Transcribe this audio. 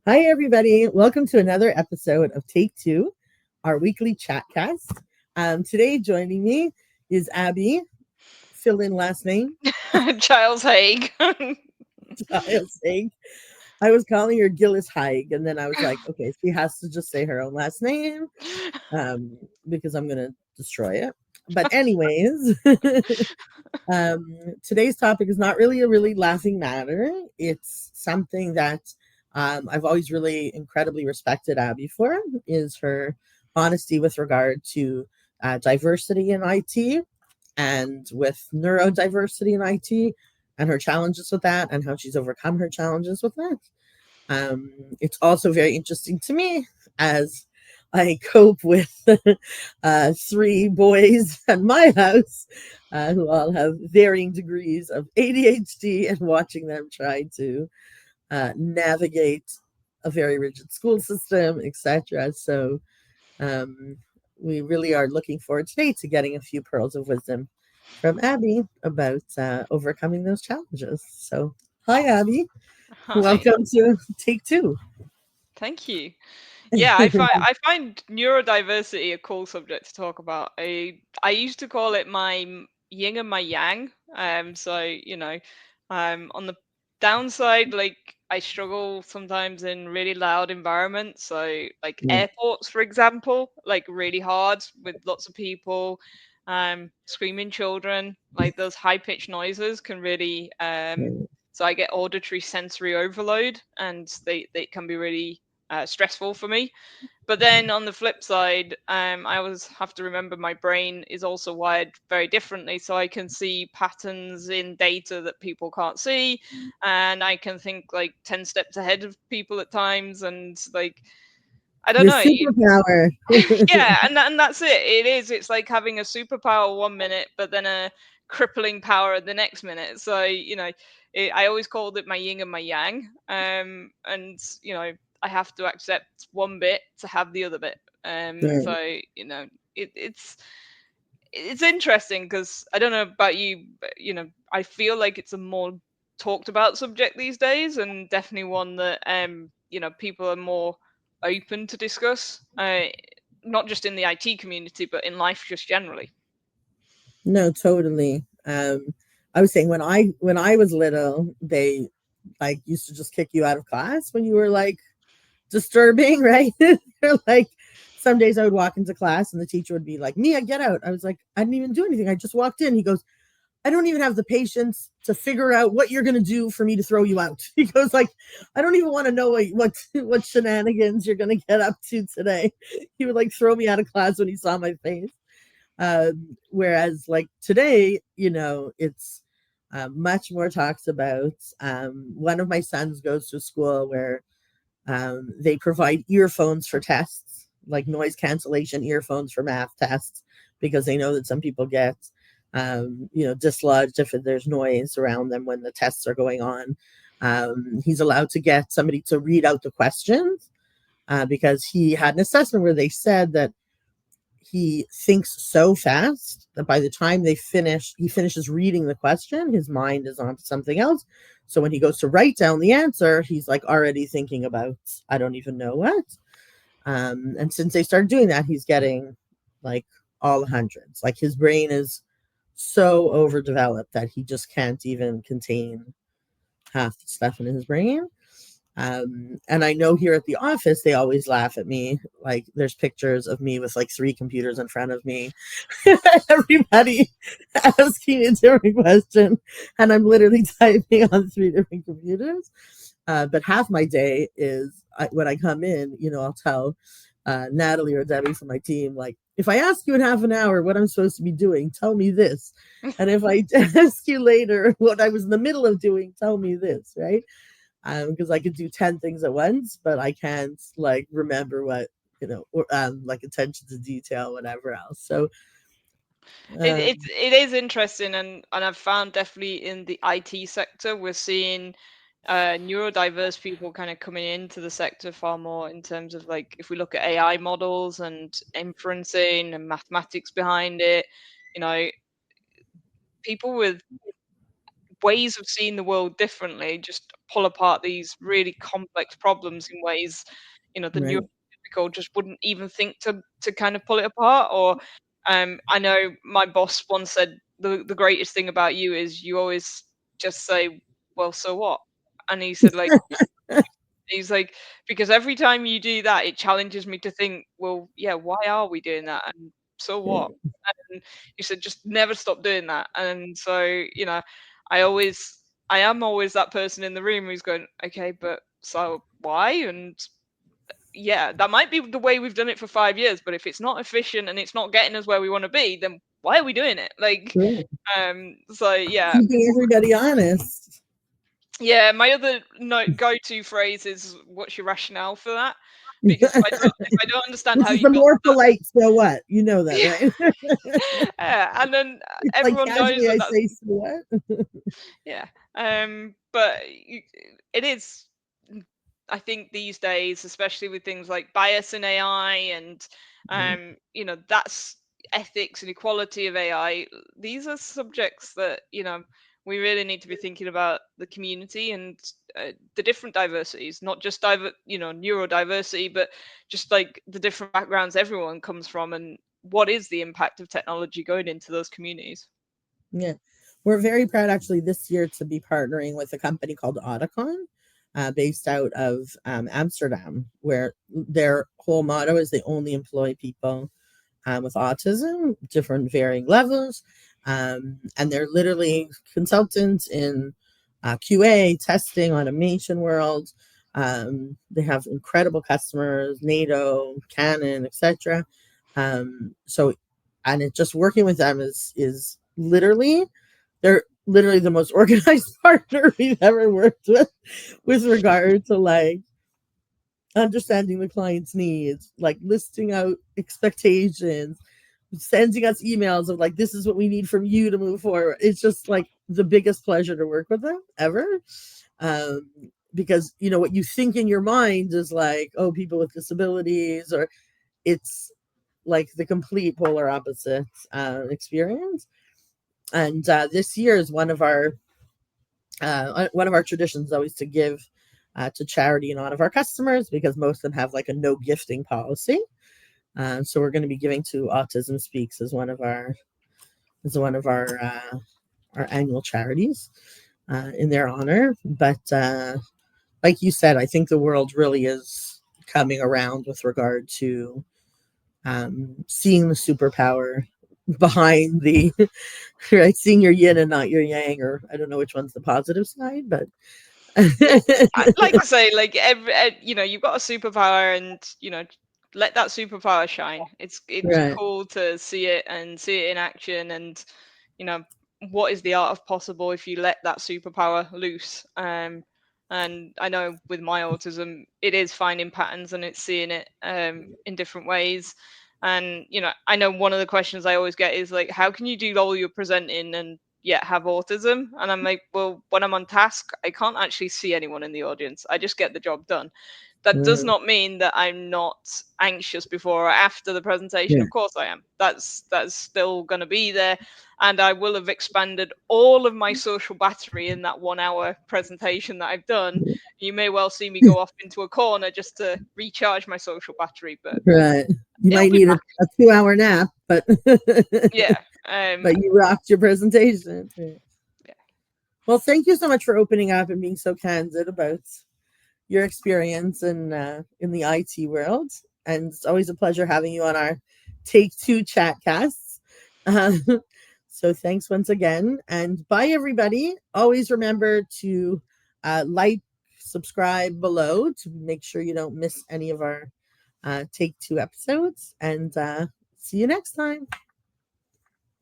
Hi, everybody. Welcome to another episode of Take Two, our weekly chatcast. Today, joining me is Abby, fill in last name, Giles-Haigh. Giles-Haigh. I was calling her Gillis-Haigh, and then I was like, okay, she has to just say her own last name because I'm going to destroy it. But, anyways, um, today's topic is not really a really laughing matter. It's something that I've always really incredibly respected Abby for is her honesty with regard to diversity in IT and with neurodiversity in IT and her challenges with that and how she's overcome her challenges with that. It's also very interesting to me as I cope with three boys at my house who all have varying degrees of ADHD and watching them try to navigate a very rigid school system, etc. So um, we really are looking forward today to getting a few pearls of wisdom from Abby about overcoming those challenges. So, hi, Abby. Hi, Welcome to Take Two. thank you. Yeah, I find neurodiversity a cool subject to talk about. I used to call it my yin and my yang. On the downside, like I struggle sometimes in really loud environments. So like Mm, airports, for example, like really hard with lots of people, screaming children. Like those high pitched noises can really mm, so I get auditory sensory overload, and they can be really stressful for me. But then on the flip side, I always have to remember my brain is also wired very differently, so I can see patterns in data that people can't see, and I can think like 10 steps ahead of people at times, and like I don't Your know. superpower. Yeah, and that's it. It is. It's like having a superpower one minute, but then a crippling power the next minute. So I always called it my yin and my yang. And I have to accept one bit to have the other bit. Mm. So it's interesting because I don't know about you, but I feel like it's a more talked about subject these days, and definitely one that people are more open to discuss. Not just in the IT community, but in life just generally. No, totally. I was saying when I was little, they like used to just kick you out of class when you were like disturbing, right? They're like some days I would walk into class and the teacher would be like, Mia, get out. I was like, I didn't even do anything. I just walked in. He goes, I don't even have the patience to figure out what you're gonna do for me to throw you out. He goes like, I don't even want to know what shenanigans you're gonna get up to today. He would like throw me out of class when he saw my face. Whereas like today, it's much more talks about. One of my sons goes to a school where they provide earphones for tests, like noise cancellation earphones for math tests, because they know that some people get, dislodged if there's noise around them when the tests are going on. He's allowed to get somebody to read out the questions because he had an assessment where they said that he thinks so fast that by the time he finishes reading the question, his mind is on to something else. So when he goes to write down the answer, he's like already thinking about I don't even know what. And since they started doing that, he's getting like all hundreds. Like his brain is so overdeveloped that he just can't even contain half the stuff in his brain. And I know here at the office, they always laugh at me. Like, there's pictures of me with like three computers in front of me, everybody asking a different question, and I'm literally typing on three different computers. But half my day is when I come in, I'll tell Natalie or Debbie from my team, like, if I ask you in half an hour what I'm supposed to be doing, tell me this. And if I ask you later what I was in the middle of doing, tell me this, right? Because I could do 10 things at once, but I can't like remember what, or like attention to detail, whatever else. So, It is interesting, and I've found definitely in the IT sector we're seeing neurodiverse people kind of coming into the sector far more in terms of like if we look at AI models and inferencing and mathematics behind it, you know, people with ways of seeing the world differently just pull apart these really complex problems in ways, the Right. neurotypical just wouldn't even think to kind of pull it apart. Or I know my boss once said the greatest thing about you is you always just say, well, so what? And he said, like, he's like, because every time you do that, it challenges me to think, well, yeah, why are we doing that? And so what? Yeah. And he said, just never stop doing that. And so, I always, I am always that person in the room who's going, okay, but so why? And yeah, that might be the way we've done it for 5 years, but if it's not efficient and it's not getting us where we want to be, then why are we doing it? Like, Sure. so yeah, Keeping everybody honest. yeah, my other go-to phrase is, "What's your rationale for that?" Because if I don't understand Which how is you the got more to polite "so what?" You know that, that. right? Yeah, and then It's like everyone knows casually that I that's say "so what?" yeah. But it is. I think these days, especially with things like bias in AI and Right. that's ethics and equality of AI. These are subjects that we really need to be thinking about the community and the different diversities, not just neurodiversity, but just like the different backgrounds everyone comes from, and what is the impact of technology going into those communities. Yeah. We're very proud actually this year to be partnering with a company called Auticon, based out of Amsterdam, where their whole motto is they only employ people with autism, different varying levels. And they're literally consultants in QA, testing, automation world. They have incredible customers, NATO, Canon, etc. So, and it just working with them is literally they're literally the most organized partner we've ever worked with regard to like understanding the client's needs, like listing out expectations, sending us emails of like, this is what we need from you to move forward. It's just like the biggest pleasure to work with them ever. Um, because what you think in your mind is like, oh, people with disabilities, or it's like the complete polar opposite experience. And this year is one of our traditions always to give to charity in honor of our customers, because most of them have like a no gifting policy. So we're going to be giving to Autism Speaks as one of our annual charities in their honor. But like you said, I think the world really is coming around with regard to seeing the superpower behind the right, seeing your yin and not your yang, or I don't know which one's the positive side, but Yeah, like I say, like you've got a superpower, and let that superpower shine. It's right, cool to see it and see it in action, and you know what is the art of possible if you let that superpower loose. And I know with my autism, it is finding patterns and it's seeing it in different ways. And I know one of the questions I always get is like, how can you do all your presenting and yet have autism? And I'm like, well, when I'm on task, I can't actually see anyone in the audience. I just get the job done. That does right, not mean that I'm not anxious before or after the presentation. yeah, Of course I am. That's still going to be there, and I will have expanded all of my social battery in that 1 hour presentation that I've done. You may well see me go off into a corner just to recharge my social battery, but right. You it'll might be need back. a 2 hour nap, but Yeah. but you rocked your presentation. Right. Yeah. Well, thank you so much for opening up and being so candid about your experience in the IT world. And it's always a pleasure having you on our Take Two chat casts. Uh, so thanks once again, and bye everybody. Always remember to like, subscribe below to make sure you don't miss any of our Take Two episodes. And see you next time.